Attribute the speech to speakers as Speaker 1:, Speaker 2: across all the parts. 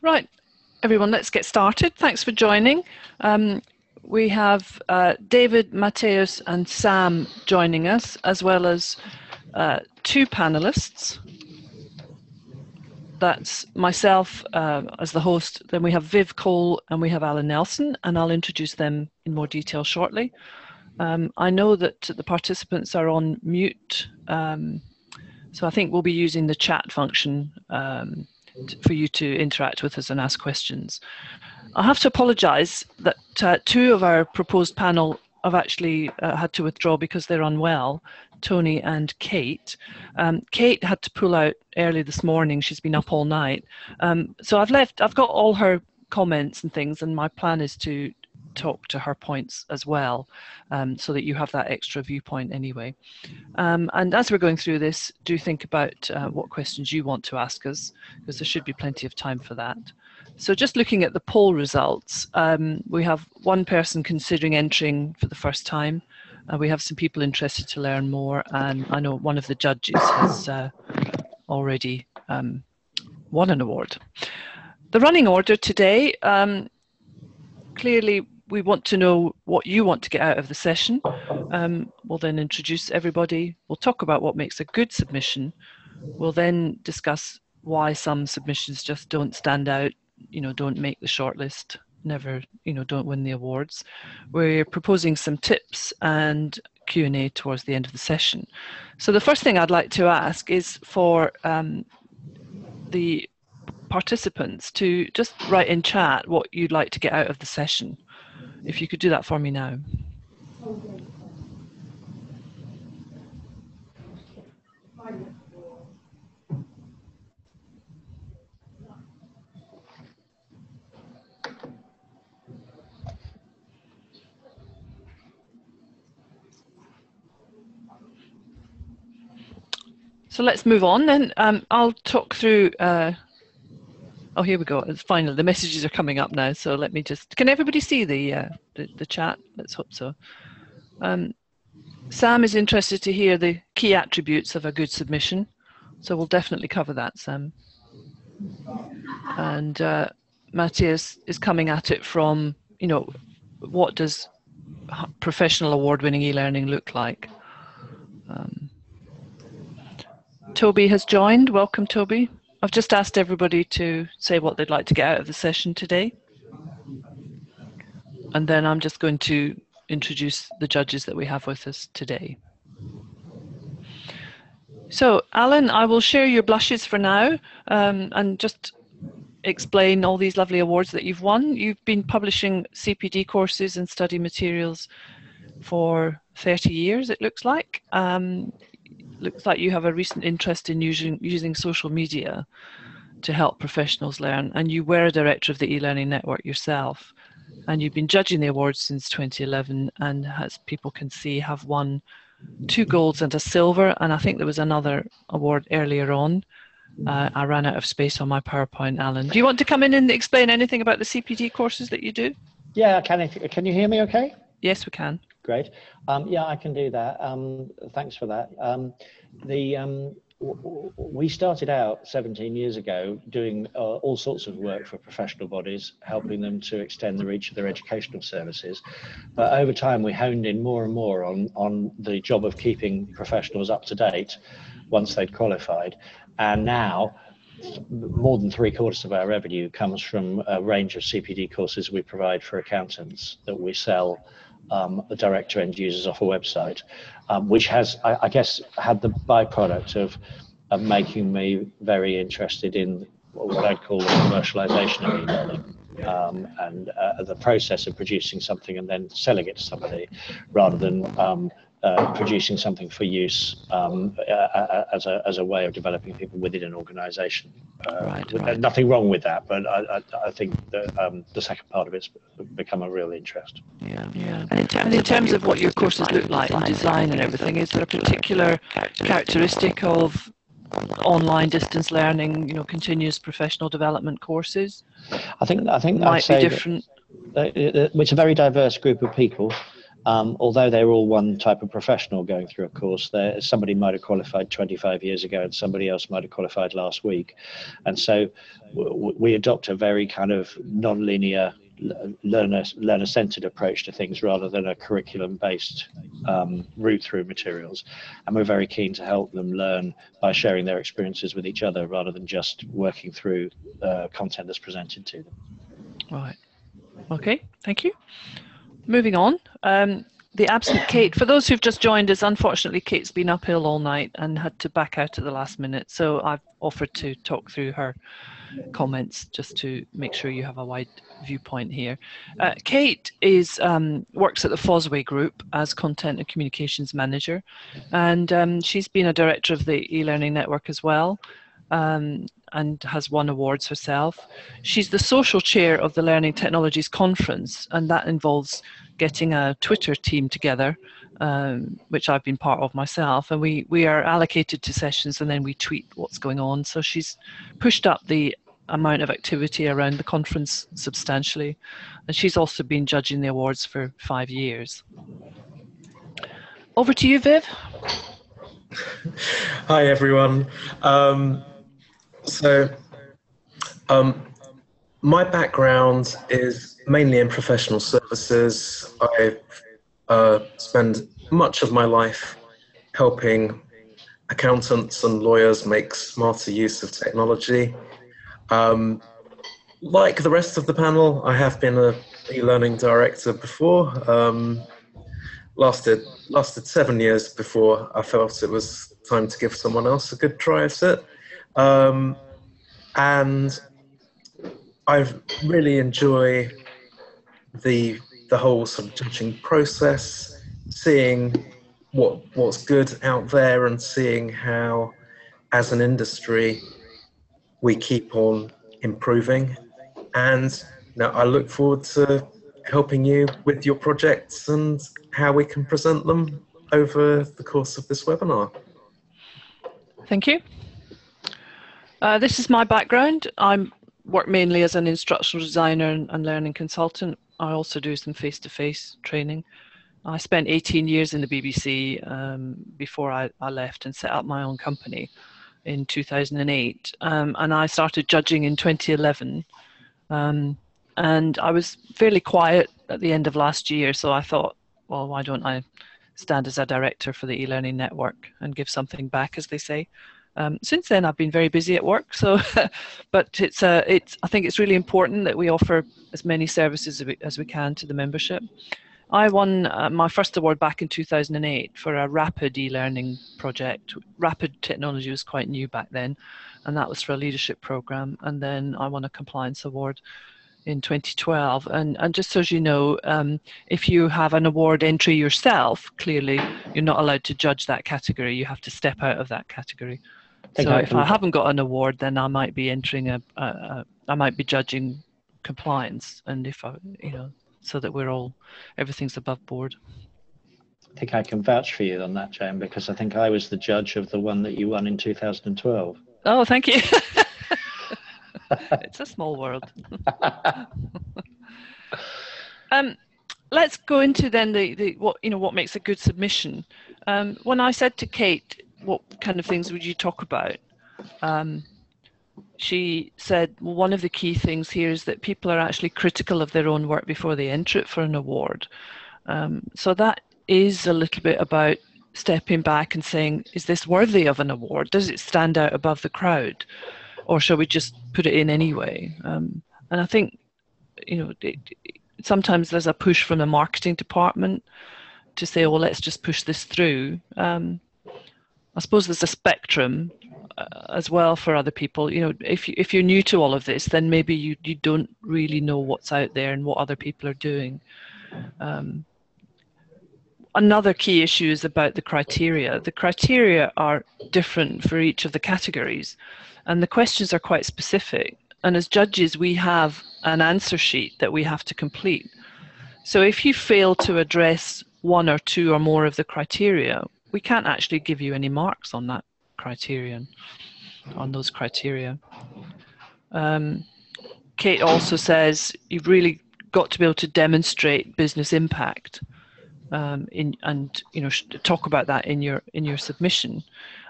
Speaker 1: Right, everyone, let's get started. Thanks for joining. We have David, Mateus and Sam joining us, as well as two panelists. That's myself as the host, then we have Viv Cole and we have Alan Nelson, and I'll introduce them in more detail shortly. I know that the participants are on mute, so I think we'll be using the chat function for you to interact with us and ask questions. I have to apologise that two of our proposed panel have actually had to withdraw because they're unwell, Tony and Kate. Kate had to pull out early this morning. She's been up all night. So I've got all her comments and things, and my plan is to talk to her points as well, so that you have that extra viewpoint anyway. And as we're going through this, do think about what questions you want to ask us, because there should be plenty of time for that. So just looking at the poll results, we have one person considering entering for the first time. We have some people interested to learn more, and I know one of the judges has already won an award. The running order today, clearly we want to know what you want to get out of the session. We'll then introduce everybody. We'll talk about what makes a good submission. We'll then discuss why some submissions just don't stand out, don't make the shortlist, never, don't win the awards. We're proposing some tips and Q&A towards the end of the session. So the first thing I'd like to ask is for the participants to just write in chat what you'd like to get out of the session. If you could do that for me now. So let's move on then. I'll talk through, oh, here we go. It's finally, the messages are coming up now. So let me just, can everybody see the chat? Let's hope so. Sam is interested to hear the key attributes of a good submission. So we'll definitely cover that, Sam. And Matthias is coming at it from, what does professional award-winning e-learning look like? Toby has joined. Welcome, Toby. I've just asked everybody to say what they'd like to get out of the session today. And then I'm just going to introduce the judges that we have with us today. So, Alan, I will share your blushes for now and just explain all these lovely awards that you've won. You've been publishing CPD courses and study materials for 30 years, it looks like. Looks like you have a recent interest in using social media to help professionals learn, and you were a director of the eLearning network yourself, and you've been judging the awards since 2011, and as people can see, have won 2 golds and a silver, and I think there was another award earlier on. I ran out of space on my PowerPoint, Alan. Do you want to come in and explain anything about the CPD courses that you do?
Speaker 2: Yeah, can you hear me okay?
Speaker 1: Yes, we can.
Speaker 2: Great. Yeah, I can do that. Thanks for that. We started out 17 years ago doing all sorts of work for professional bodies, helping them to extend the reach of their educational services. But over time, we honed in more and more on the job of keeping professionals up to date once they'd qualified. And now, more than 3/4 of our revenue comes from a range of CPD courses we provide for accountants that we sell the direct to end users off a website, which has, I guess, had the byproduct of making me very interested in what I'd call the commercialization of e-learning and the process of producing something and then selling it to somebody, rather than producing something for use as a way of developing people within an organization. Right. Nothing wrong with that, but I think that the second part of it's become a real interest.
Speaker 1: Yeah. And in terms of what your courses look like in design and everything, is there a particular characteristic of online distance learning, continuous professional development courses?
Speaker 2: I think
Speaker 1: might be different.
Speaker 2: It's a very diverse group of people. although they're all one type of professional going through a course. Somebody might have qualified 25 years ago and somebody else might have qualified last week. And so we adopt a very kind of non-linear, learner-centered approach to things rather than a curriculum-based route through materials. And we're very keen to help them learn by sharing their experiences with each other rather than just working through content that's presented to them.
Speaker 1: Right. Okay, thank you. Moving on. The absent Kate. For those who've just joined us, unfortunately, Kate's been uphill all night and had to back out at the last minute. So I've offered to talk through her comments just to make sure you have a wide viewpoint here. Kate works at the Fosway Group as Content and Communications Manager, and she's been a director of the eLearning Network as well, and has won awards herself. She's the social chair of the Learning Technologies Conference, and that involves getting a Twitter team together, which I've been part of myself, and we are allocated to sessions and then we tweet what's going on. So she's pushed up the amount of activity around the conference substantially, and she's also been judging the awards for 5 years. Over to you, Viv.
Speaker 3: Hi everyone. My background is mainly in professional services. I spend much of my life helping accountants and lawyers make smarter use of technology. Like the rest of the panel, I have been an e-learning director before. Lasted 7 years before I felt it was time to give someone else a good try at it. And I really enjoy the whole sort of judging process, seeing what's good out there and seeing how, as an industry, we keep on improving. And I look forward to helping you with your projects and how we can present them over the course of this webinar.
Speaker 1: Thank you. This is my background. I work mainly as an instructional designer and learning consultant. I also do some face-to-face training. I spent 18 years in the BBC before I left and set up my own company in 2008. And I started judging in 2011. And I was fairly quiet at the end of last year, so I thought, well, why don't I stand as a director for the eLearning Network and give something back, as they say. Since then, I've been very busy at work. So, but I think it's really important that we offer as many services as we can to the membership. I won my first award back in 2008 for a rapid e-learning project. Rapid technology was quite new back then, and that was for a leadership program. And then I won a compliance award in 2012. And just so as you know, if you have an award entry yourself, clearly you're not allowed to judge that category. You have to step out of that category. So if I haven't got an award, then I might be entering I might be judging compliance, and if so that everything's above board.
Speaker 2: I think I can vouch for you on that, Jane, because I think I was the judge of the one that you won in 2012.
Speaker 1: Oh, thank you. It's a small world. Let's go into then what makes a good submission. When I said to Kate, what kind of things would you talk about? She said, well, one of the key things here is that people are actually critical of their own work before they enter it for an award. So that is a little bit about stepping back and saying, is this worthy of an award? Does it stand out above the crowd? Or shall we just put it in anyway? And I think, sometimes there's a push from the marketing department to say, well, let's just push this through. I suppose there's a spectrum as well for other people. If you're new to all of this, then maybe you don't really know what's out there and what other people are doing. Another key issue is about the criteria. The criteria are different for each of the categories, and the questions are quite specific. And as judges, we have an answer sheet that we have to complete. So if you fail to address one or two or more of the criteria, we can't actually give you any marks on that criterion, on those criteria. Kate also says you've really got to be able to demonstrate business impact and talk about that in your submission.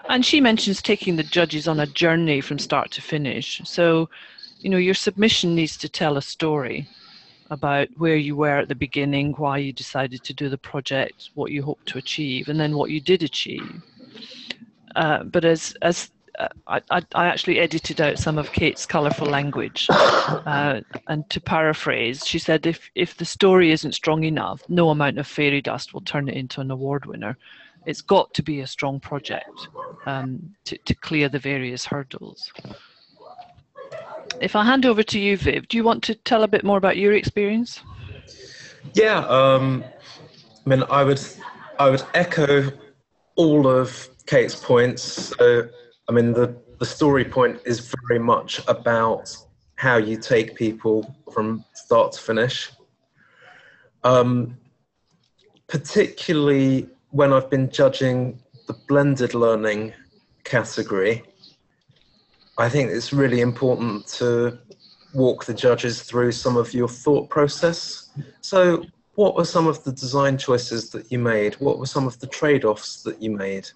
Speaker 1: And she mentions taking the judges on a journey from start to finish. So, your submission needs to tell a story about where you were at the beginning, why you decided to do the project, what you hoped to achieve, and then what you did achieve. But as I actually edited out some of Kate's colourful language, and to paraphrase, she said, if the story isn't strong enough, no amount of fairy dust will turn it into an award winner. It's got to be a strong project to clear the various hurdles. If I hand over to you, Viv, do you want to tell a bit more about your experience?
Speaker 3: Yeah, I mean, I would echo all of Kate's points. So, I mean, the story point is very much about how you take people from start to finish. Particularly when I've been judging the blended learning category, I think it's really important to walk the judges through some of your thought process. So what were some of the design choices that you made? What were some of the trade-offs that you made?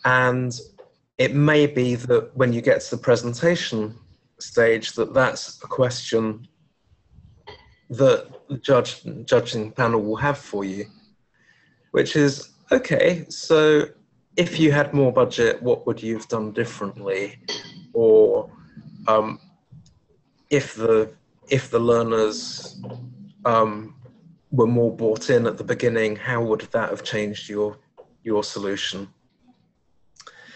Speaker 3: And it may be that when you get to the presentation stage, that's a question that the judging panel will have for you, which is, okay, so if you had more budget, what would you have done differently? Or if the learners were more bought in at the beginning, how would that have changed your solution?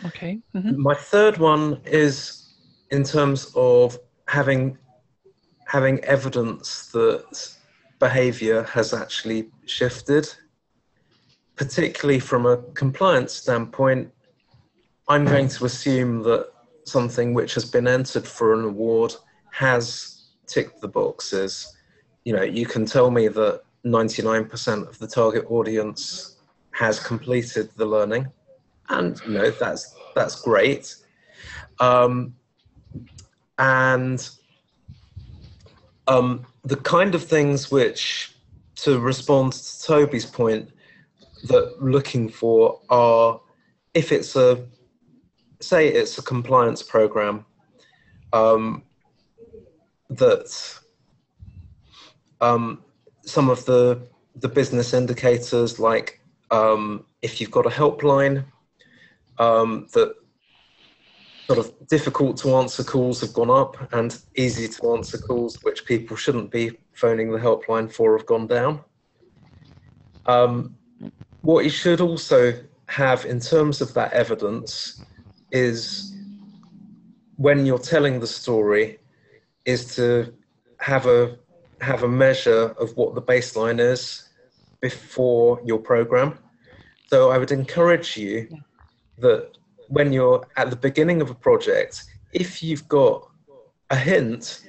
Speaker 1: Okay. Mm-hmm.
Speaker 3: My third one is in terms of having evidence that behavior has actually shifted, particularly from a compliance standpoint. I'm going to assume that something which has been entered for an award has ticked the boxes. You can tell me that 99% of the target audience has completed the learning, and that's great. The kind of things which, to respond to Toby's point, that looking for are, if it's a compliance program, that some of the business indicators, like if you've got a helpline, that sort of difficult to answer calls have gone up, and easy to answer calls which people shouldn't be phoning the helpline for have gone down. What you should also have in terms of that evidence is, when you're telling the story, is to have a measure of what the baseline is before your program. So I would encourage you that when you're at the beginning of a project, if you've got a hint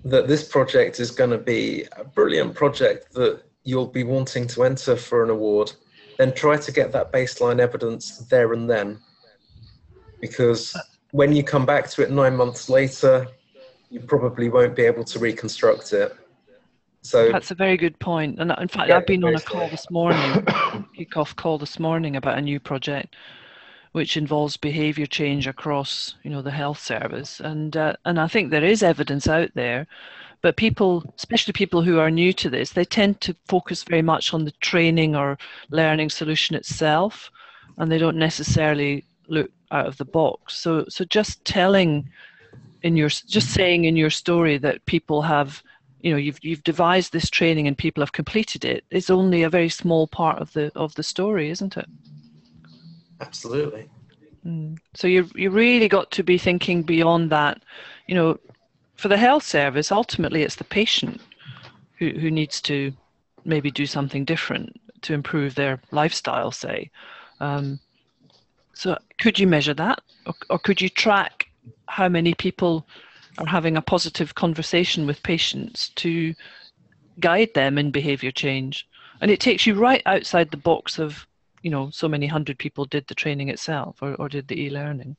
Speaker 3: that this project is going to be a brilliant project that you'll be wanting to enter for an award, then try to get that baseline evidence there and then. Because when you come back to it 9 months later, you probably won't be able to reconstruct it. So
Speaker 1: that's a very good point. And in fact, I've been on a call this morning, kick-off call this morning, about a new project which involves behaviour change across, the health service. And I think there is evidence out there, but people, especially people who are new to this, they tend to focus very much on the training or learning solution itself, and they don't necessarily look out of the box. So just saying in your story that people have, you've devised this training and people have completed it, is only a very small part of the story, isn't it?
Speaker 3: Absolutely.
Speaker 1: So you really got to be thinking beyond that. For the health service, ultimately it's the patient who needs to maybe do something different to improve their lifestyle, say. So could you measure that, or could you track how many people are having a positive conversation with patients to guide them in behaviour change? And it takes you right outside the box of, so many 100 people did the training itself or did the e-learning.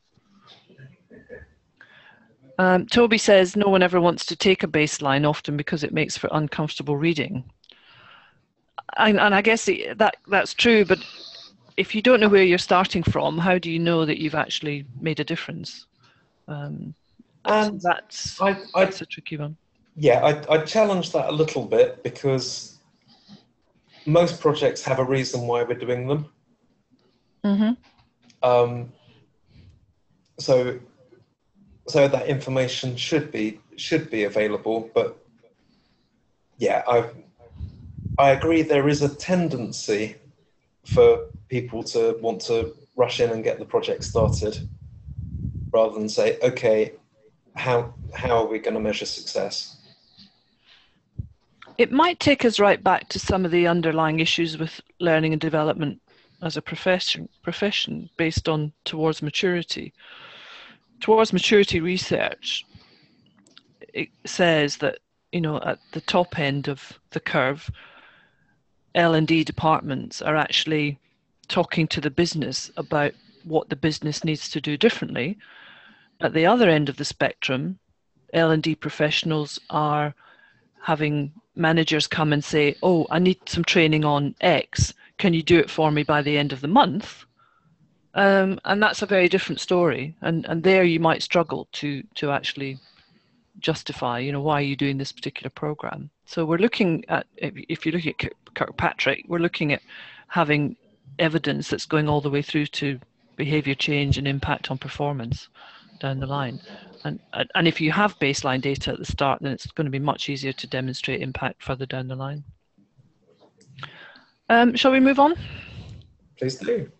Speaker 1: Toby says no one ever wants to take a baseline, often because it makes for uncomfortable reading. and I guess that's true, but if you don't know where you're starting from, how do you know that you've actually made a difference? So
Speaker 3: And
Speaker 1: that's a tricky one.
Speaker 3: Yeah, I challenge that a little bit, because most projects have a reason why we're doing them.
Speaker 1: Mm-hmm.
Speaker 3: So that information should be available. But yeah, I agree there is a tendency for people to want to rush in and get the project started, rather than say, okay, how are we going to measure success?
Speaker 1: It might take us right back to some of the underlying issues with learning and development as a profession based on towards maturity. Towards maturity research, it says that, at the top end of the curve, L&D departments are actually talking to the business about what the business needs to do differently. At the other end of the spectrum, L&D professionals are having managers come and say, oh, I need some training on X. Can you do it for me by the end of the month? And that's a very different story. And there you might struggle to actually justify, why are you doing this particular program? So we're looking at, if you look at Kirkpatrick, we're looking at having evidence that's going all the way through to behavior change and impact on performance down the line. And if you have baseline data at the start, then it's going to be much easier to demonstrate impact further down the line. Shall we move on?
Speaker 3: Please do.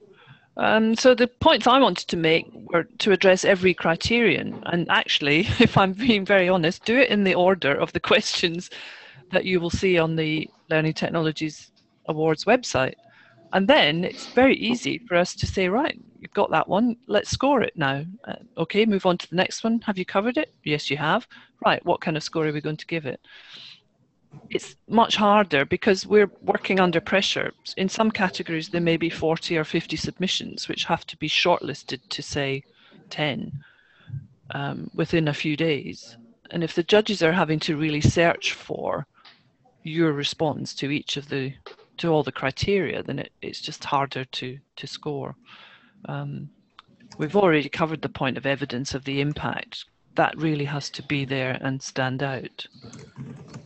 Speaker 1: So the points I wanted to make were to address every criterion. And actually, if I'm being very honest, do it in the order of the questions that you will see on the Learning Technologies Awards website. And then it's very easy for us to say, right, you've got that one, let's score it now. Okay, move on to the next one. Have you covered it? Yes, you have. Right, what kind of score are we going to give it? It's much harder because we're working under pressure. In some categories, there may be 40 or 50 submissions, which have to be shortlisted to, say, 10 within a few days. And if the judges are having to really search for your response to each of to all the criteria, then it's just harder to score. We've already covered the point of evidence of the impact. That really has to be there and stand out.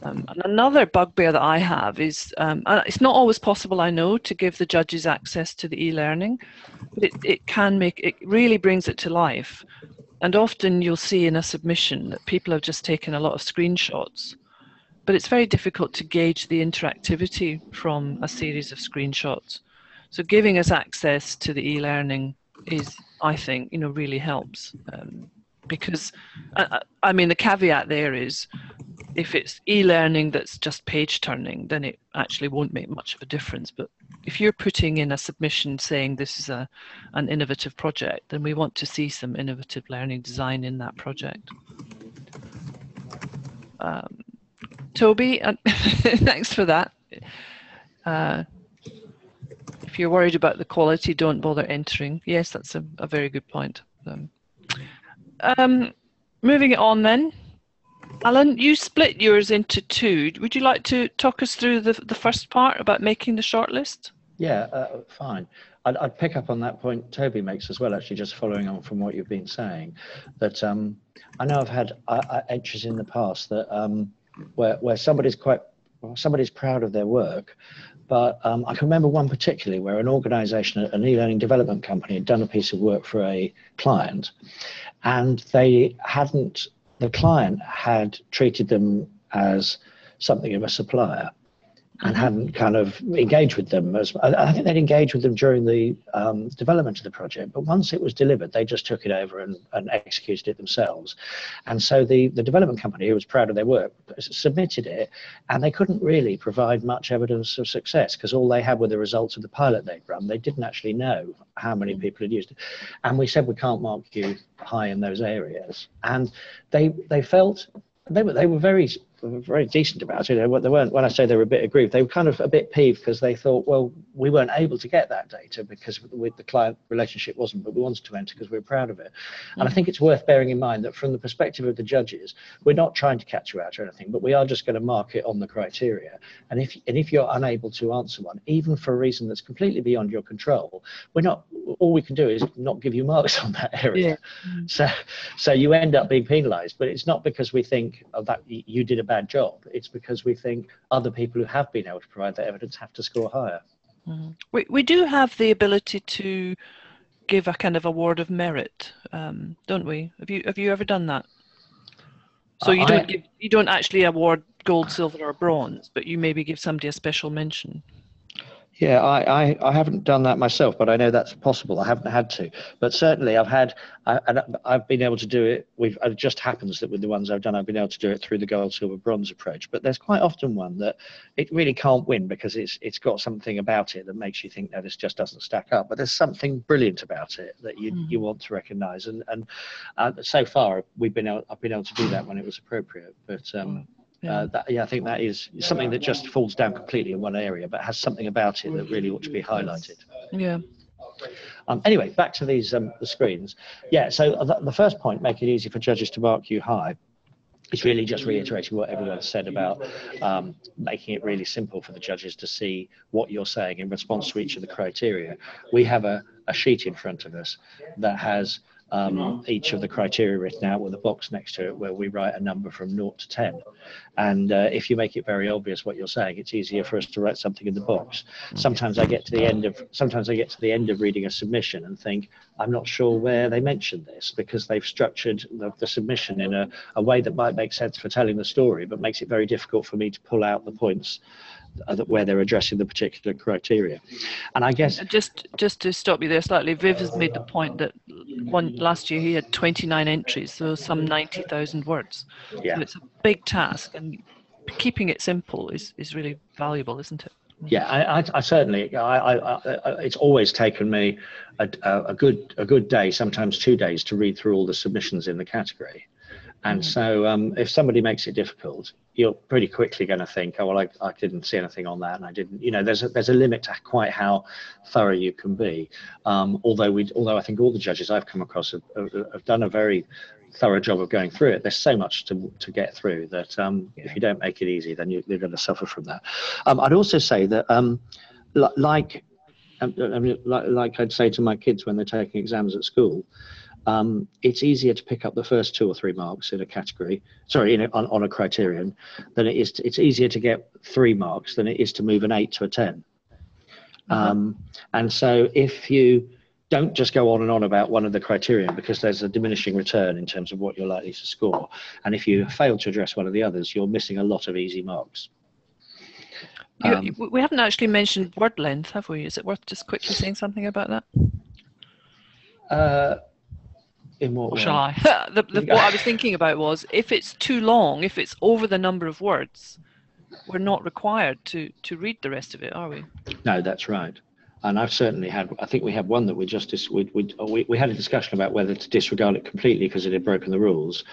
Speaker 1: And another bugbear that I have is, it's not always possible, I know, to give the judges access to the e-learning, but it really brings it to life. And often you'll see in a submission that people have just taken a lot of screenshots, but it's very difficult to gauge the interactivity from a series of screenshots. So giving us access to the e-learning is, I think, really helps. Because, I mean, the caveat there is, if it's e-learning that's just page turning, then it actually won't make much of a difference. But if you're putting in a submission saying this is an innovative project, then we want to see some innovative learning design in that project. Toby, thanks for that. If you're worried about the quality, don't bother entering. Yes, that's a very good point. Moving it on then. Alan, you split yours into two. Would you like to talk us through the first part about making the shortlist?
Speaker 2: Yeah, fine. I'd pick up on that point Toby makes as well, actually, just following on from what you've been saying, that I know I've had entries in the past that where somebody's proud of their work, but I can remember one particularly where an organisation, an e-learning development company, had done a piece of work for a client, and the client had treated them as something of a supplier and hadn't kind of engaged with them. I think they'd engaged with them during the development of the project, but once it was delivered, they just took it over and executed it themselves. And so the development company, who was proud of their work, submitted it, and they couldn't really provide much evidence of success because all they had were the results of the pilot they'd run. They didn't actually know how many people had used it. And we said, we can't mark you high in those areas. And they felt, they were very very decent about it. They weren't, when I say they were a bit aggrieved, they were kind of a bit peeved because they thought, well, we weren't able to get that data because with the client relationship wasn't, but we wanted to enter because we were proud of it. And I think it's worth bearing in mind that from the perspective of the judges, we're not trying to catch you out or anything, but we are just going to mark it on the criteria. And if you're unable to answer one, even for a reason that's completely beyond your control, all we can do is not give you marks on that area. So you end up being penalized, but it's not because we think that you did a bad job. It's because we think other people who have been able to provide that evidence have to score higher.
Speaker 1: We do have the ability to give a kind of award of merit, don't we? Have you ever done that? So you don't actually award gold, silver, or bronze, but you maybe give somebody a special mention.
Speaker 2: Yeah, I haven't done that myself, but I know that's possible. I haven't had to, but certainly I've been able to do it. It just happens that with the ones I've done, I've been able to do it through the gold, silver, bronze approach. But there's quite often one that it really can't win because it's got something about it that makes you think, no, this just doesn't stack up. But there's something brilliant about it that you want to recognise, and so far I've been able to do that when it was appropriate. But I think that is something that just falls down completely in one area, but has something about it that really ought to be highlighted.
Speaker 1: Yeah.
Speaker 2: Anyway, back to these the screens. Yeah. So the first point, make it easy for judges to mark you high. It's really just reiterating what everyone said about making it really simple for the judges to see what you're saying in response to each of the criteria. We have a sheet in front of us that has each of the criteria written out with a box next to it where we write a number from 0 to 10. And if you make it very obvious what you're saying, it's easier for us to write something in the box. Sometimes I get to the end of reading a submission and think, I'm not sure where they mentioned this, because they've structured the submission in a way that might make sense for telling the story, but makes it very difficult for me to pull out the points where they're addressing the particular criteria. And I guess
Speaker 1: just to stop you there slightly, Viv has made the point that last year he had 29 entries, so some 90,000 words.
Speaker 2: Yeah.
Speaker 1: So it's a big task, and keeping it simple is really valuable, isn't it?
Speaker 2: Yeah, I certainly. It's always taken me a good day, sometimes 2 days, to read through all the submissions in the category. And so if somebody makes it difficult, you're pretty quickly going to think, oh, well, I didn't see anything on that, and I didn't, there's a limit to quite how thorough you can be. Although I think all the judges I've come across have done a very thorough job of going through it. There's so much to get through that if you don't make it easy, then you're going to suffer from that. I'd also say that like I'd say to my kids when they're taking exams at school, it's easier to pick up the first 2 or 3 marks in a category, on a criterion, than it is. It's easier to get 3 marks than it is to move an 8 to a 10. And so if you don't just go on and on about one of the criterion, because there's a diminishing return in terms of what you're likely to score, and if you fail to address one of the others, you're missing a lot of easy marks.
Speaker 1: We haven't actually mentioned word length, have we? Is it worth just quickly saying something about that?
Speaker 2: In what way?
Speaker 1: Shall I? What I was thinking about was, if it's too long, if it's over the number of words, we're not required to read the rest of it, are we?
Speaker 2: No, that's right. And I've certainly had, I think we had one that we had a discussion about whether to disregard it completely because it had broken the rules,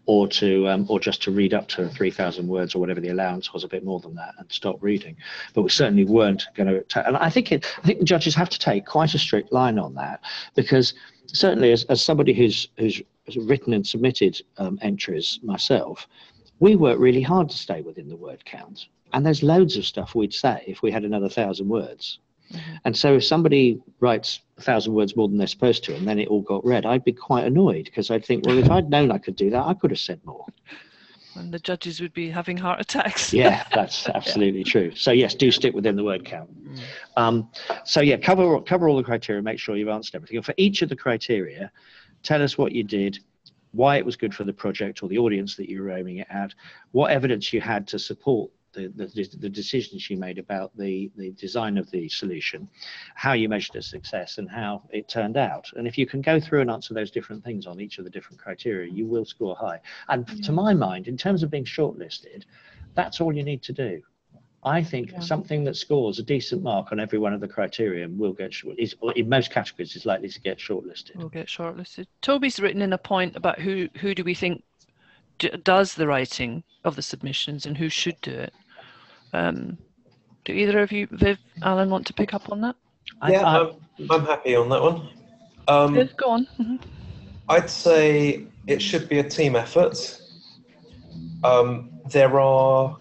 Speaker 2: or just to read up to 3,000 words or whatever the allowance was, a bit more than that, and stop reading. But we certainly weren't going to. And I think the judges have to take quite a strict line on that, because certainly as somebody who's written and submitted entries myself, we work really hard to stay within the word count. And there's loads of stuff we'd say if we had another 1,000 words. And so if somebody writes 1,000 words more than they're supposed to, and then it all got read, I'd be quite annoyed, because I'd think, well, if I'd known I could do that, I could have said more.
Speaker 1: And the judges would be having heart attacks.
Speaker 2: Yeah, that's absolutely true. So yes, do stick within the word count. So yeah, cover all the criteria, make sure you've answered everything. And for each of the criteria, tell us what you did, why it was good for the project or the audience that you were aiming it at, what evidence you had to support the decisions you made about the design of the solution, how you measured its success, and how it turned out. And if you can go through and answer those different things on each of the different criteria, you will score high. And to my mind, in terms of being shortlisted, that's all you need to do. I think something that scores a decent mark on every one of the criteria will get in most categories is likely to get shortlisted.
Speaker 1: Will get shortlisted. Toby's written in a point about who do we think does the writing of the submissions and who should do it. Do either of you, Viv, Alan, want to pick up on that?
Speaker 3: Yeah, I'm happy on that one.
Speaker 1: Viv, go on. Mm-hmm.
Speaker 3: I'd say it should be a team effort. There are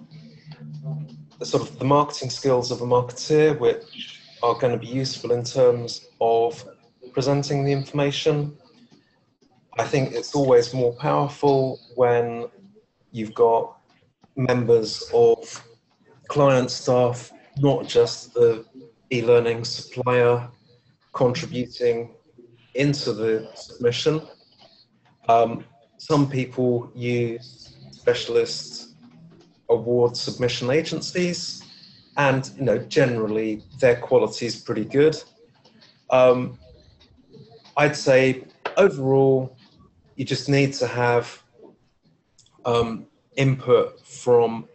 Speaker 3: sort of the marketing skills of a marketeer, which are going to be useful in terms of presenting the information. I think it's always more powerful when you've got members of client staff, not just the e-learning supplier, contributing into the submission. Some people use specialist award submission agencies, and generally their quality is pretty good. I'd say overall you just need to have input from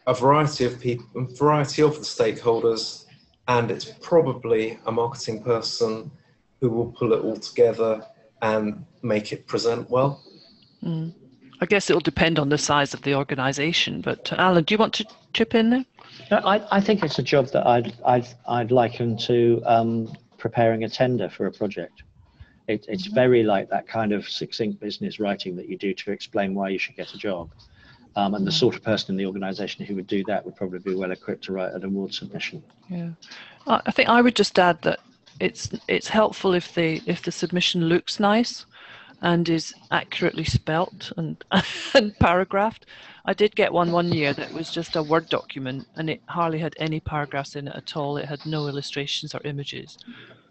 Speaker 3: a variety of people, a variety of the stakeholders, and it's probably a marketing person who will pull it all together and make it present well.
Speaker 1: I guess it'll depend on the size of the organisation, but Alan, do you want to chip in there?
Speaker 2: No, I think it's a job that I'd liken to preparing a tender for a project. It's very like that kind of succinct business writing that you do to explain why you should get a job. And the sort of person in the organisation who would do that would probably be well equipped to write an award submission.
Speaker 1: Yeah, I think I would just add that it's helpful if the submission looks nice and is accurately spelt and paragraphed. I did get one year that was just a Word document, and it hardly had any paragraphs in it at all. It had no illustrations or images,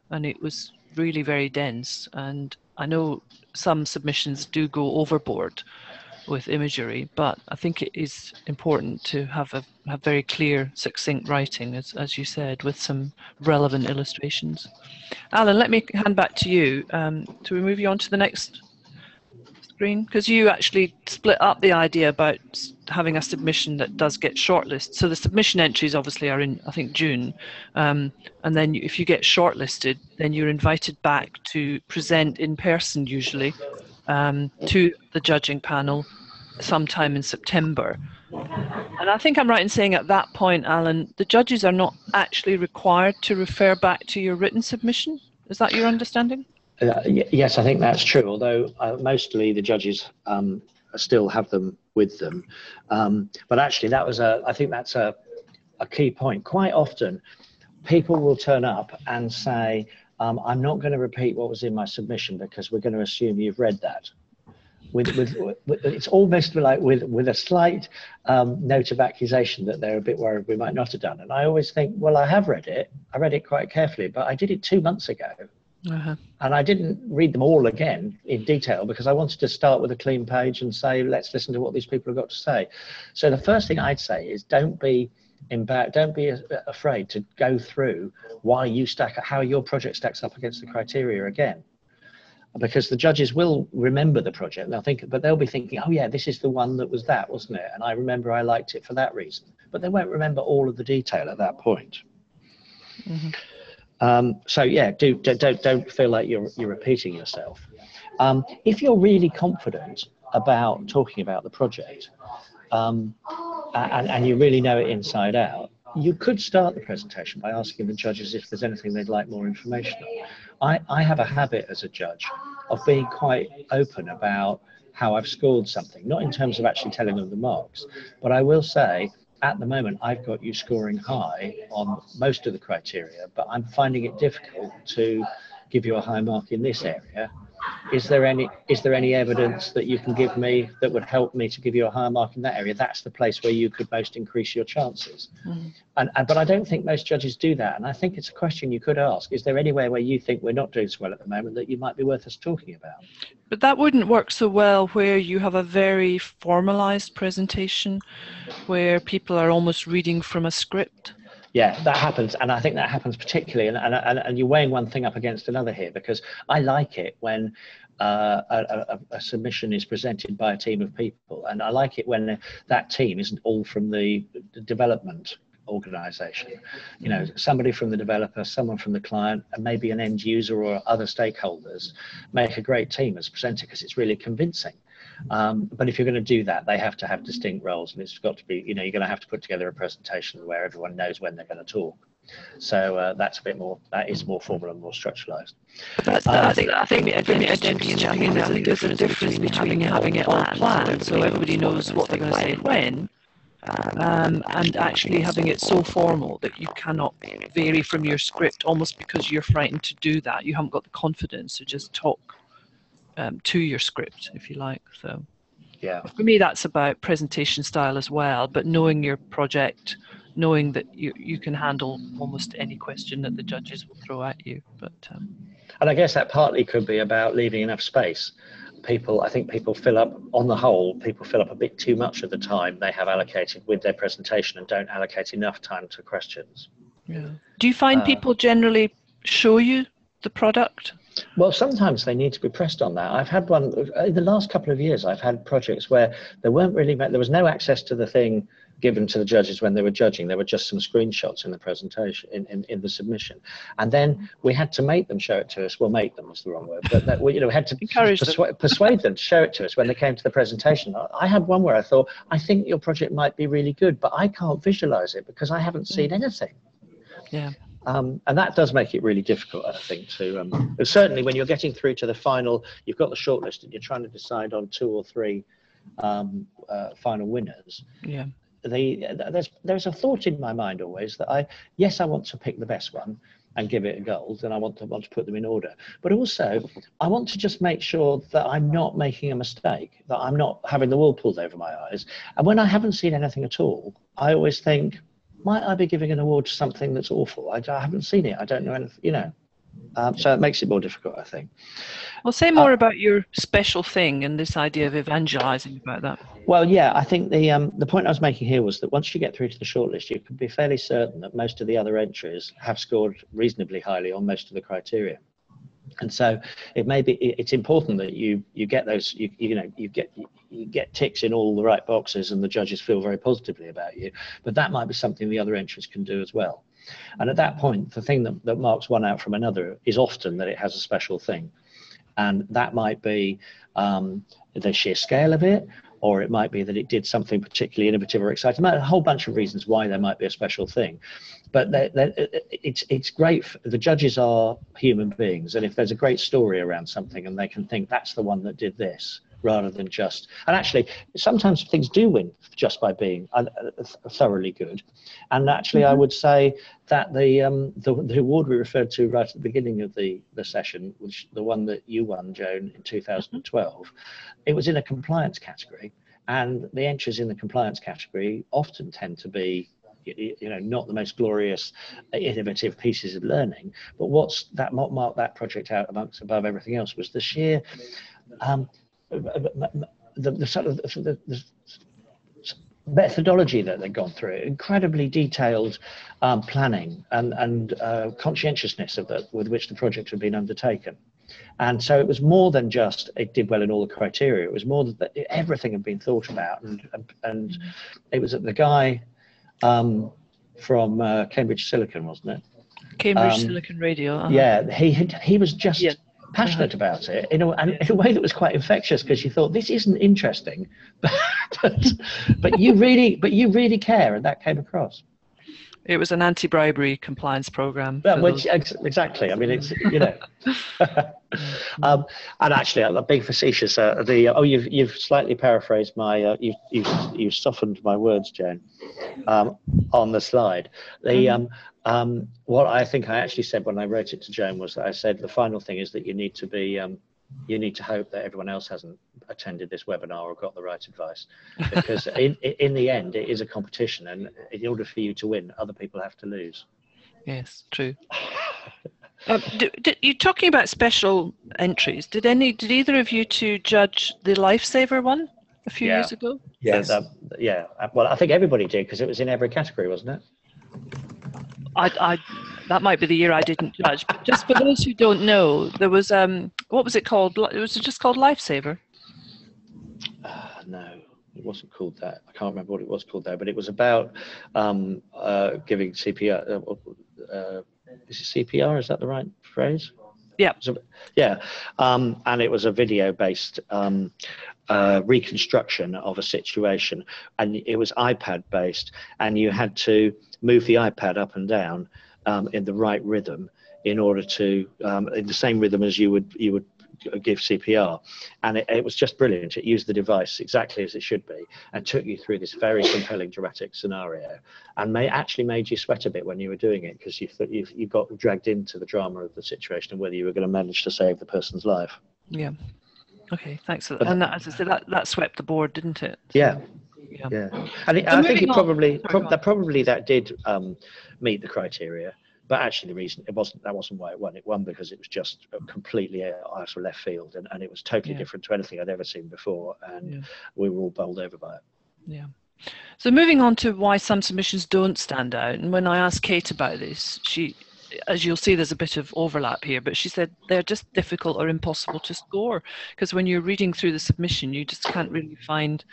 Speaker 1: and it was really very dense. And I know some submissions do go overboard with imagery, but I think it is important to have very clear, succinct writing, as you said, with some relevant illustrations. Alan, let me hand back to you. To move you on to the next screen, because you actually split up the idea about having a submission that does get shortlisted. So the submission entries obviously are in, I think, June, and then if you get shortlisted, then you're invited back to present in person, usually, to the judging panel sometime in September. And I think I'm right in saying at that point, Alan, the judges are not actually required to refer back to your written submission. Is that your understanding?
Speaker 2: Yes, I think that's true, although mostly the judges still have them with them. But actually, I think that's a key point. Quite often, people will turn up and say, I'm not going to repeat what was in my submission because we're going to assume you've read that. It's almost like with a slight note of accusation that they're a bit worried we might not have done. And I always think, well, I have read it. I read it quite carefully, but I did it 2 months ago. And I didn't read them all again in detail because I wanted to start with a clean page and say, let's listen to what these people have got to say. So the first thing I'd say is don't be afraid to go through why you how your project stacks up against the criteria again. Because the judges will remember the project, but they'll be thinking, oh yeah, this is the one that was that, wasn't it? And I remember I liked it for that reason. But they won't remember all of the detail at that point. So yeah, don't feel like you're repeating yourself. If you're really confident about talking about the project, and you really know it inside out, you could start the presentation by asking the judges if there's anything they'd like more information on. I have a habit as a judge of being quite open about how I've scored something, not in terms of actually telling them the marks, but I will say, at the moment, I've got you scoring high on most of the criteria, but I'm finding it difficult to give you a high mark in this area. Is there any evidence that you can give me that would help me to give you a higher mark in that area? That's the place where you could most increase your chances. But I don't think most judges do that. And I think it's a question you could ask. Is there anywhere where you think we're not doing so well at the moment that you might be worth us talking about?
Speaker 1: But that wouldn't work so well where you have a very formalized presentation where people are almost reading from a script.
Speaker 2: Yeah, that happens, and I think that happens particularly, and you're weighing one thing up against another here, because I like it when a submission is presented by a team of people, and I like it when that team isn't all from the development organization. You know, somebody from the developer, someone from the client, and maybe an end user or other stakeholders make a great team as presenter because it's really convincing. But if you're going to do that, they have to have distinct roles, and it's got to be, you know, you're going to have to put together a presentation where everyone knows when they're going to talk. So that's a bit more, that is more formal and more structuralized.
Speaker 1: I think again, champion, there's a difference between having it all planned, so everybody knows what they're going to say when, and actually having it so formal that you cannot vary from your script almost because you're frightened to do that. You haven't got the confidence to just talk to your script, if you like. So
Speaker 2: yeah,
Speaker 1: for me, that's about presentation style as well, but knowing your project, knowing that you can handle almost any question that the judges will throw at you. But
Speaker 2: and I guess that partly could be about leaving enough space. I think people fill up, on the whole, people fill up a bit too much of the time they have allocated with their presentation and don't allocate enough time to questions.
Speaker 1: Yeah. Do you find people generally show you the product?
Speaker 2: Well, sometimes they need to be pressed on that. I've had one in the last couple of years. I've had projects where there was no access to the thing given to the judges when they were judging. There were just some screenshots in the presentation, in the submission, and then we had to make them show it to us. Well, make them is the wrong word, but we had to persuade them to show it to us when they came to the presentation. I had one where I thought, I think your project might be really good, but I can't visualize it because I haven't seen anything.
Speaker 1: Yeah.
Speaker 2: And that does make it really difficult, I think, to certainly when you're getting through to the final, you've got the shortlist and you're trying to decide on 2 or 3 final winners.
Speaker 1: Yeah.
Speaker 2: There's a thought in my mind always that I want to pick the best one and give it a gold, and I want to put them in order, but also I want to just make sure that I'm not making a mistake, that I'm not having the wool pulled over my eyes. And when I haven't seen anything at all, I always think, might I be giving an award to something that's awful? I haven't seen it. I don't know anything, you know. So it makes it more difficult, I think.
Speaker 1: Well, say more about your special thing and this idea of evangelizing about that.
Speaker 2: Well, yeah, I think the point I was making here was that once you get through to the shortlist, you can be fairly certain that most of the other entries have scored reasonably highly on most of the criteria. And so it's important that you get those, you get ticks in all the right boxes and the judges feel very positively about you, but that might be something the other entries can do as well. And at that point, the thing that marks one out from another is often that it has a special thing. And that might be the sheer scale of it, or it might be that it did something particularly innovative or exciting. A whole bunch of reasons why there might be a special thing. But it's great. The judges are human beings. And if there's a great story around something and they can think that's the one that did this, rather than just, and actually sometimes things do win just by being thoroughly good. And actually I would say that the award we referred to right at the beginning of the session, which the one that you won, Joan, in 2012, it was in a compliance category, and the entries in the compliance category often tend to be, you know, not the most glorious, innovative pieces of learning, but what marked that project out above everything else was the sheer the methodology that they've gone through, incredibly detailed planning and conscientiousness with which the project had been undertaken. And so it was more than just it did well in all the criteria. It was more that everything had been thought about, and it was the guy from Cambridge Silicon, wasn't it?
Speaker 1: Cambridge Silicon Radio.
Speaker 2: Yeah, he was just passionate about it in a way that was quite infectious, because you thought, this isn't interesting, but you really care, and that came across.
Speaker 1: It was an anti-bribery compliance program.
Speaker 2: Which exactly. I mean, it's, you know. And actually, I'm being facetious. You've slightly paraphrased my. You've softened my words, Joan, on the slide. What I think I actually said when I wrote it to Joan was that I said the final thing is that you need to be. You need to hope that everyone else hasn't attended this webinar or got the right advice, because in the end it is a competition, and in order for you to win, other people have to lose.
Speaker 1: Yes, true. You're talking about special entries. Did either of you two judge the Lifesaver one a few years ago?
Speaker 3: Yes.
Speaker 2: Yeah. Well, I think everybody did, because it was in every category, wasn't it?
Speaker 1: That might be the year I didn't judge. But just for those who don't know, there was what was it called? It was just called Lifesaver.
Speaker 2: No. it wasn't called that. I can't remember what it was called there, but it was about giving CPR. Is it CPR? Is that the right phrase?
Speaker 1: Yeah.
Speaker 2: So, yeah. And it was a video-based reconstruction of a situation, and it was iPad-based, and you had to move the iPad up and down in the right rhythm in order to, in the same rhythm as you would give CPR. And it was just brilliant. It used the device exactly as it should be and took you through this very compelling dramatic scenario, and actually made you sweat a bit when you were doing it, because you got dragged into the drama of the situation and whether you were going to manage to save the person's life.
Speaker 1: Yeah. Okay, thanks. And that, as I said, that swept the board, didn't it?
Speaker 2: Yeah. Yeah. And I think it probably that did meet the criteria. But actually, the reason that wasn't why it won. It won because it was just completely out of left field, and it was totally different to anything I'd ever seen before, and we were all bowled over by it.
Speaker 1: Yeah. So moving on to why some submissions don't stand out, and when I asked Kate about this, she, as you'll see, there's a bit of overlap here, but she said they're just difficult or impossible to score, because when you're reading through the submission, you just can't really find,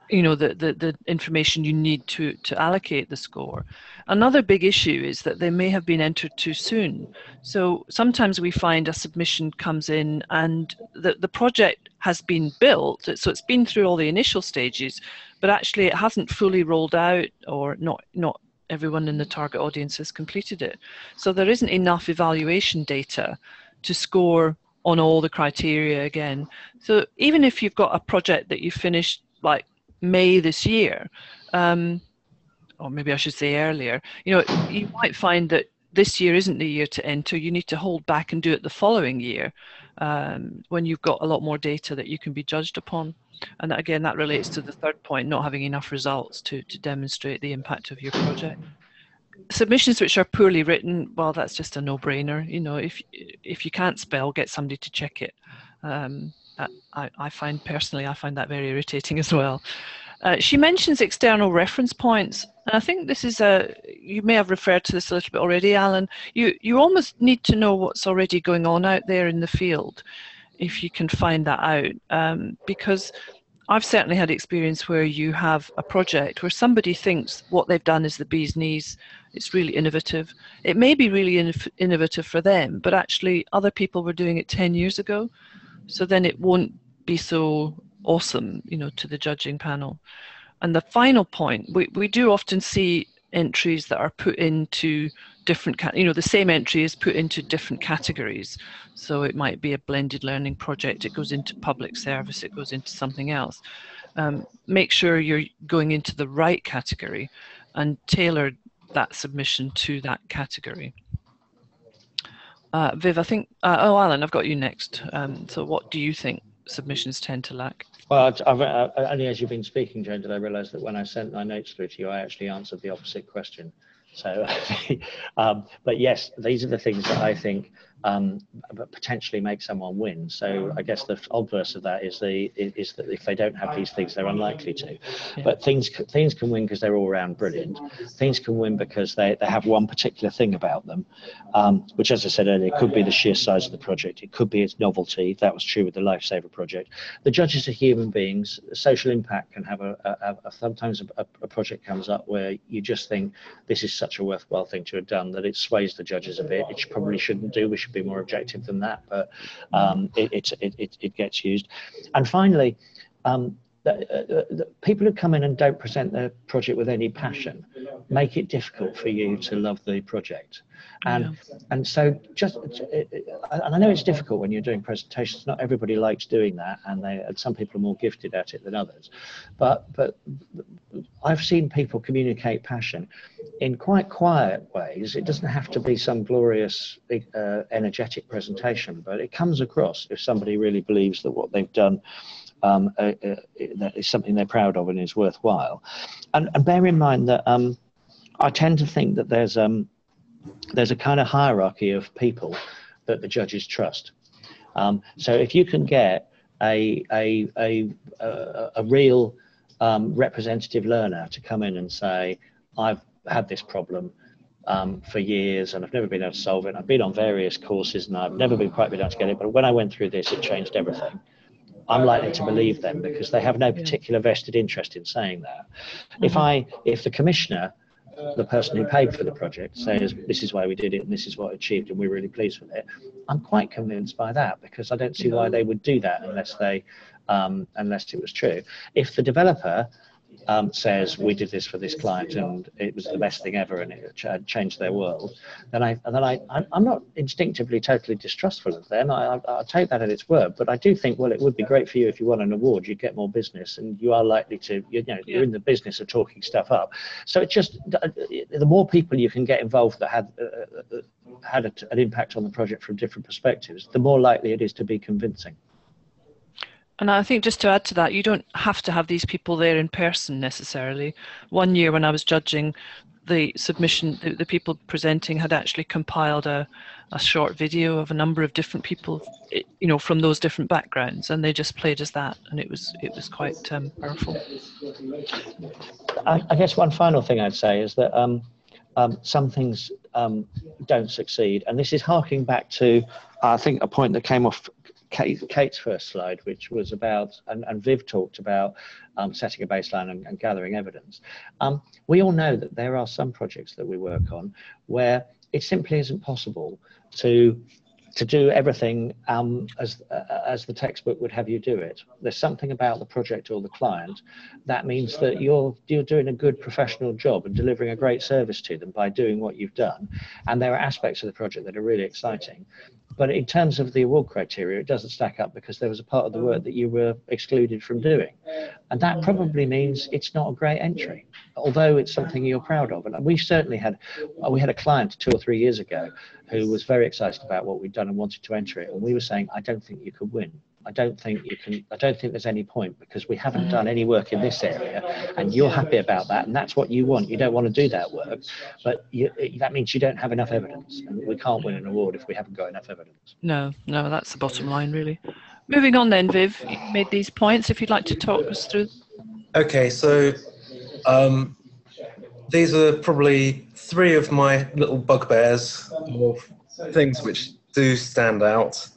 Speaker 1: you know, the information you need to allocate the score. Another big issue is that they may have been entered too soon. So sometimes we find a submission comes in and the project has been built, so it's been through all the initial stages, but actually it hasn't fully rolled out, or not everyone in the target audience has completed it. So there isn't enough evaluation data to score on all the criteria again. So even if you've got a project that you finished like May this year, or maybe I should say earlier, you know, you might find that this year isn't the year to enter. You need to hold back and do it the following year, when you've got a lot more data that you can be judged upon. And again, that relates to the third point, not having enough results to demonstrate the impact of your project. Submissions which are poorly written, well, that's just a no-brainer. You know, if you can't spell, get somebody to check it. I find that very irritating as well. She mentions external reference points, and I think this is you may have referred to this a little bit already, Alan. You almost need to know what's already going on out there in the field, if you can find that out, because I've certainly had experience where you have a project where somebody thinks what they've done is the bee's knees, it's really innovative. It may be really innovative for them, but actually other people were doing it 10 years ago, so then it won't be so awesome, you know, to the judging panel. And the final point, we do often see entries that are put into different, you know, the same entry is put into different categories. So it might be a blended learning project, it goes into public service, it goes into something else. Make sure you're going into the right category and tailor that submission to that category. Viv, I think, oh, Alan, I've got you next. So what do you think submissions tend to lack?
Speaker 2: Well, only as you've been speaking, Jane, did I realise that when I sent my notes through to you, I actually answered the opposite question. So, but yes, these are the things that I think potentially make someone win. So I guess the obverse of that is that if they don't have these things, they're unlikely to. Yeah. But things can win because they're all around brilliant. Things can win because they have one particular thing about them, which, as I said earlier, could be the sheer size of the project. It could be its novelty. That was true with the Lifesaver project. The judges are human beings. Social impact can have sometimes a project comes up where you just think this is such a worthwhile thing to have done that it sways the judges a bit. It probably shouldn't do. We should be more objective than that, but it gets used. And finally, the people who come in and don't present their project with any passion make it difficult for you to love the project. And so and I know it's difficult when you're doing presentations. Not everybody likes doing that, and some people are more gifted at it than others. But I've seen people communicate passion in quite quiet ways. It doesn't have to be some glorious, big, energetic presentation, but it comes across if somebody really believes that what they've done that is something they're proud of and is worthwhile. And bear in mind that I tend to think that there's a kind of hierarchy of people that the judges trust. So if you can get a real representative learner to come in and say, I've had this problem for years and I've never been able to solve it. I've been on various courses and I've never quite been able to get it, but when I went through this, it changed everything. I'm likely to believe them because they have no
Speaker 1: Yeah.
Speaker 2: particular vested interest in saying that.
Speaker 1: Mhm.
Speaker 2: If the commissioner, the person who paid for the project, says this is why we did it and this is what it achieved and we're really pleased with it, I'm quite convinced by that, because I don't see why they would do that unless it was true. If the developer says we did this for this client and it was the best thing ever and it changed their world, then I'm not instinctively totally distrustful of them. I'll take that at its word, but I do think, well, it would be great for you if you won an award, you'd get more business, and you are likely to, you're in the business of talking stuff up. So it just, the more people you can get involved that had an impact on the project from different perspectives, the more likely it is to be convincing.
Speaker 1: And I think just to add to that, you don't have to have these people there in person necessarily. One year when I was judging the submission, the people presenting had actually compiled a short video of a number of different people, from those different backgrounds, and they just played as that, and it was quite powerful.
Speaker 2: I guess one final thing I'd say is that some things don't succeed, and this is harking back to, I think, a point that came off Kate's first slide, which was about, and Viv talked about, setting a baseline and gathering evidence. We all know that there are some projects that we work on where it simply isn't possible to do everything as the textbook would have you do it. There's something about the project or the client that means that you're doing a good professional job and delivering a great service to them by doing what you've done. And there are aspects of the project that are really exciting. But in terms of the award criteria, it doesn't stack up because there was a part of the work that you were excluded from doing. And that probably means it's not a great entry, although it's something you're proud of. And we certainly had a client 2 or 3 years ago who was very excited about what we'd done and wanted to enter it. And we were saying, I don't think you could win. I don't think there's any point because we haven't done any work in this area and you're happy about that and that's what you want. You don't want to do that work, but that means you don't have enough evidence and we can't win an award if we haven't got enough evidence.
Speaker 1: No, that's the bottom line, really. Moving on then, Viv, you made these points. If you'd like to talk us through.
Speaker 3: Okay, so these are probably 3 of my little bugbears of things which do stand out,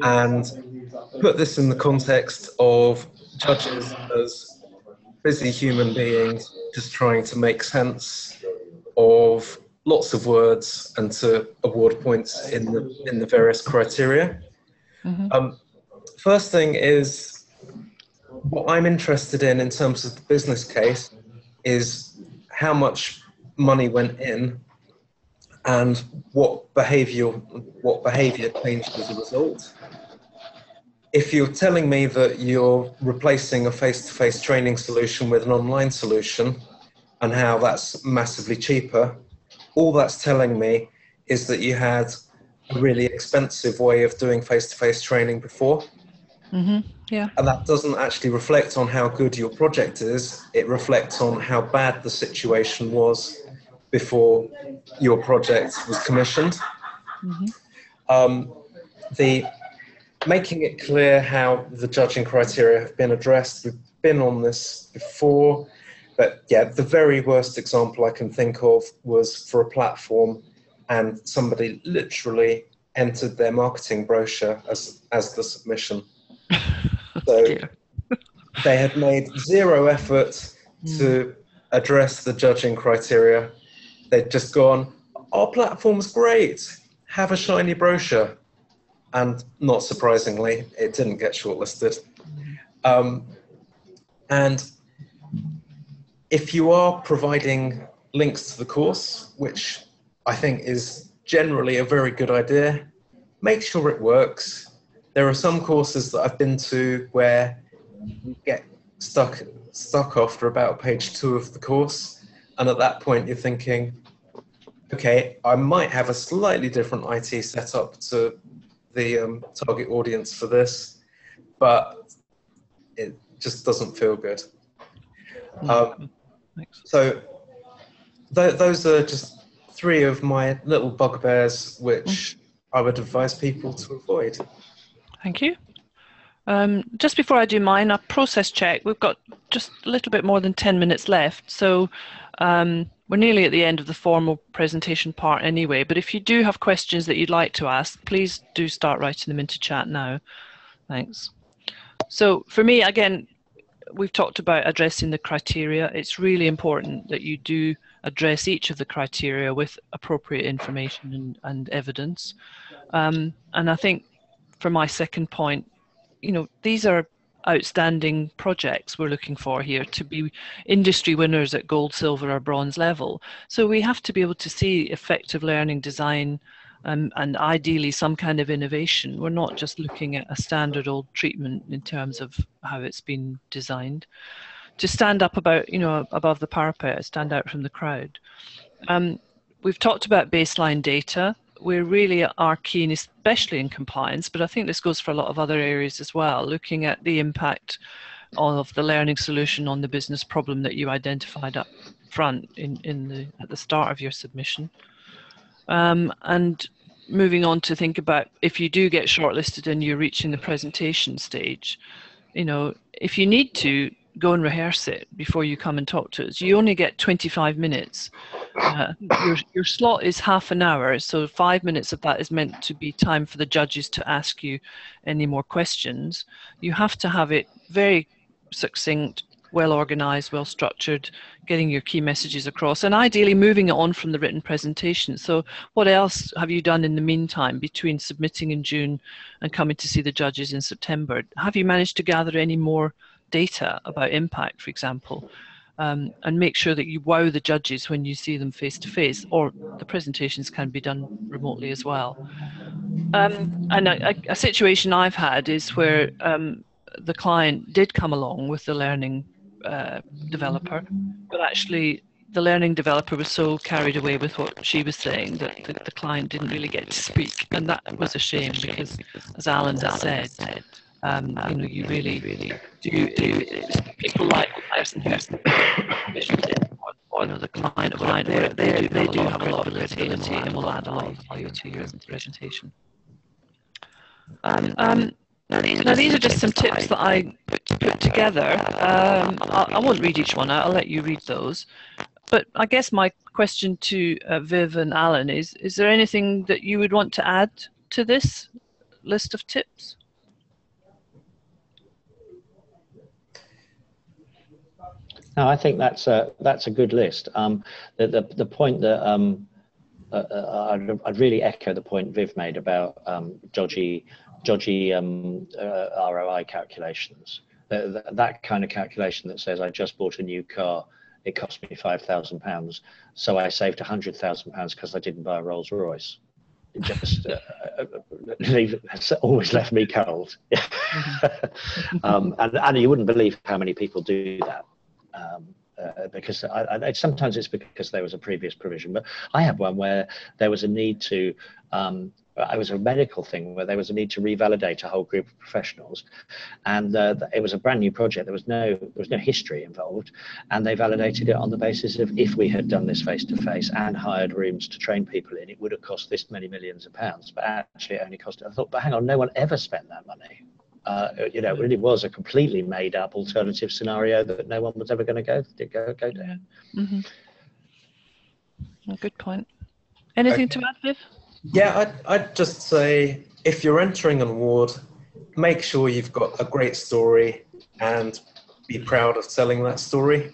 Speaker 3: and put this in the context of judges as busy human beings just trying to make sense of lots of words and to award points in the various criteria. Mm-hmm. First thing is, what I'm interested in terms of the business case is how much money went in and what behavior changed as a result. If you're telling me that you're replacing a face-to-face training solution with an online solution and how that's massively cheaper, all that's telling me is that you had a really expensive way of doing face-to-face training before.
Speaker 1: Mm-hmm. Yeah.
Speaker 3: And that doesn't actually reflect on how good your project is. It reflects on how bad the situation was before your project was commissioned. Mm-hmm. The making it clear how the judging criteria have been addressed. We've been on this before, but yeah, the very worst example I can think of was for a platform and somebody literally entered their marketing brochure as the submission. So they had made 0 effort to address the judging criteria. They'd just gone, our platform's great, have a shiny brochure. And not surprisingly, it didn't get shortlisted. And if you are providing links to the course, which I think is generally a very good idea, make sure it works. There are some courses that I've been to where you get stuck after about page 2 of the course. And at that point, you're thinking, okay, I might have a slightly different IT setup to the target audience for this, but it just doesn't feel good. So those are just 3 of my little bugbears which I would advise people to avoid.
Speaker 1: Thank you. Just before I do mine, a process check. We've got just a little bit more than 10 minutes left, so we're nearly at the end of the formal presentation part anyway, but if you do have questions that you'd like to ask, please do start writing them into chat now. Thanks. So for me, again, we've talked about addressing the criteria. It's really important that you do address each of the criteria with appropriate information and evidence. And I think for my second point, these are outstanding projects we're looking for here to be industry winners at gold, silver, or bronze level. So we have to be able to see effective learning design and ideally some kind of innovation. We're not just looking at a standard old treatment in terms of how it's been designed. To stand up above the parapet, stand out from the crowd. We've talked about baseline data. We really are keen, especially in compliance, but I think this goes for a lot of other areas as well, looking at the impact of the learning solution on the business problem that you identified up front at the start of your submission. And moving on to think about if you do get shortlisted and you're reaching the presentation stage, if you need to, go and rehearse it before you come and talk to us. You only get 25 minutes. Your slot is half an hour, so 5 minutes of that is meant to be time for the judges to ask you any more questions. You have to have it very succinct, well organized, well structured, getting your key messages across, and ideally moving it on from the written presentation. So what else have you done in the meantime between submitting in June and coming to see the judges in September? Have you managed to gather any more data about impact, for example, and make sure that you wow the judges when you see them face to face, or the presentations can be done remotely as well. And a situation I've had is where the client did come along with the learning developer, but actually the learning developer was so carried away with what she was saying that the client didn't really get to speak, and that was a shame because, as Alan has said, you really do people like the person who's or the client where they do have a lot of credibility and will add a lot of value to your presentation. Now these are just some tips that I put together. I won't read each one out, I'll let you read those. But I guess my question to Viv and Alan is there anything that you would want to add to this list of tips?
Speaker 2: No, I think that's a good list. The point that I'd really echo the point Viv made about dodgy ROI calculations. That kind of calculation that says I just bought a new car, it cost me £5,000, so I saved £100,000 because I didn't buy a Rolls Royce. It just has always left me cold. And you wouldn't believe how many people do that. Because sometimes it's because there was a previous provision, but I had one where there was a need to, it was a medical thing where there was a need to revalidate a whole group of professionals, and it was a brand new project. There was no history involved, and they validated it on the basis of if we had done this face to face and hired rooms to train people in, it would have cost this many millions of pounds. But actually, it only cost. I thought, but hang on, no one ever spent that money. It really was a completely made up alternative scenario that no one was ever going to go down.
Speaker 1: Mm-hmm. A good point. Anything to add, Viv?
Speaker 3: Yeah, I'd just say if you're entering an award, make sure you've got a great story and be proud of telling that story.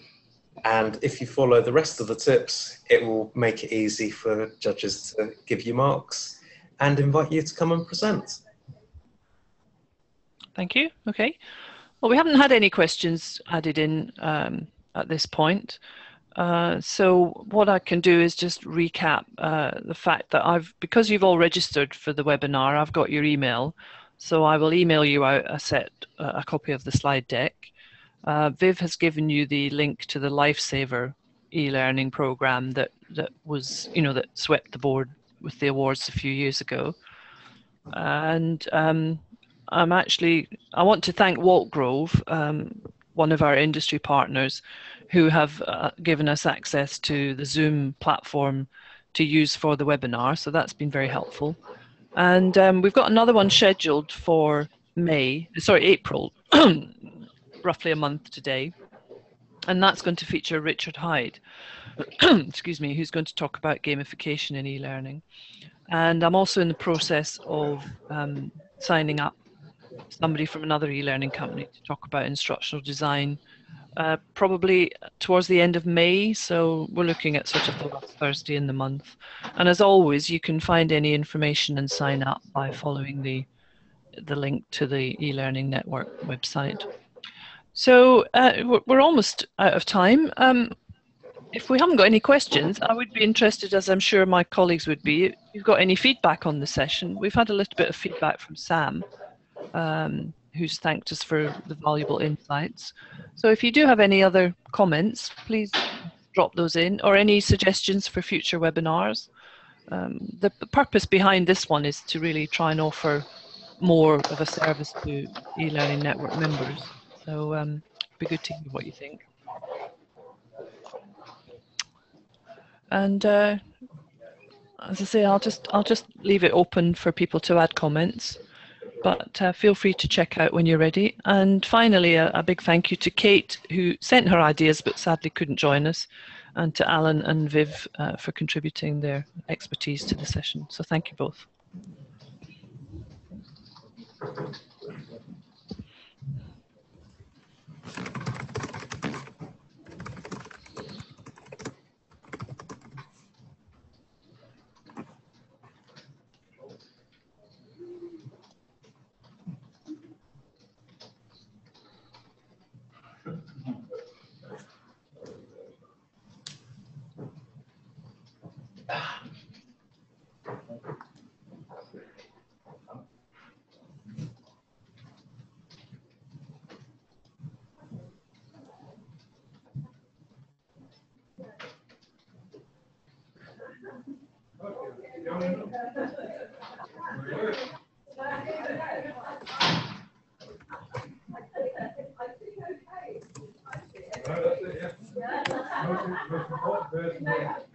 Speaker 3: And if you follow the rest of the tips, it will make it easy for judges to give you marks and invite you to come and present.
Speaker 1: Thank you. Okay. Well, we haven't had any questions added in at this point. So what I can do is just recap the fact that because you've all registered for the webinar, I've got your email. So I will email you out a copy of the slide deck. Viv has given you the link to the Lifesaver e-learning program that was, that swept the board with the awards a few years ago. And I want to thank Waltgrove, one of our industry partners, who have given us access to the Zoom platform to use for the webinar. So that's been very helpful. And we've got another one scheduled for April, roughly a month today. And that's going to feature Richard Hyde, excuse me, who's going to talk about gamification in e-learning. And I'm also in the process of signing up somebody from another e-learning company to talk about instructional design, probably towards the end of May. So we're looking at sort of the last Thursday in the month. And as always, you can find any information and sign up by following the link to the eLearning Network website. So we're almost out of time. If we haven't got any questions, I would be interested, as I'm sure my colleagues would be, if you've got any feedback on the session. We've had a little bit of feedback from Sam, who's thanked us for the valuable insights. So if you do have any other comments, please drop those in, or any suggestions for future webinars. The purpose behind this one is to really try and offer more of a service to eLearning Network members. So it'd be good to hear what you think. And as I say, I'll just leave it open for people to add comments, but feel free to check out when you're ready. And finally, a big thank you to Kate, who sent her ideas but sadly couldn't join us, and to Alan and Viv for contributing their expertise to the session. So thank you both.
Speaker 4: No, that's it, yeah.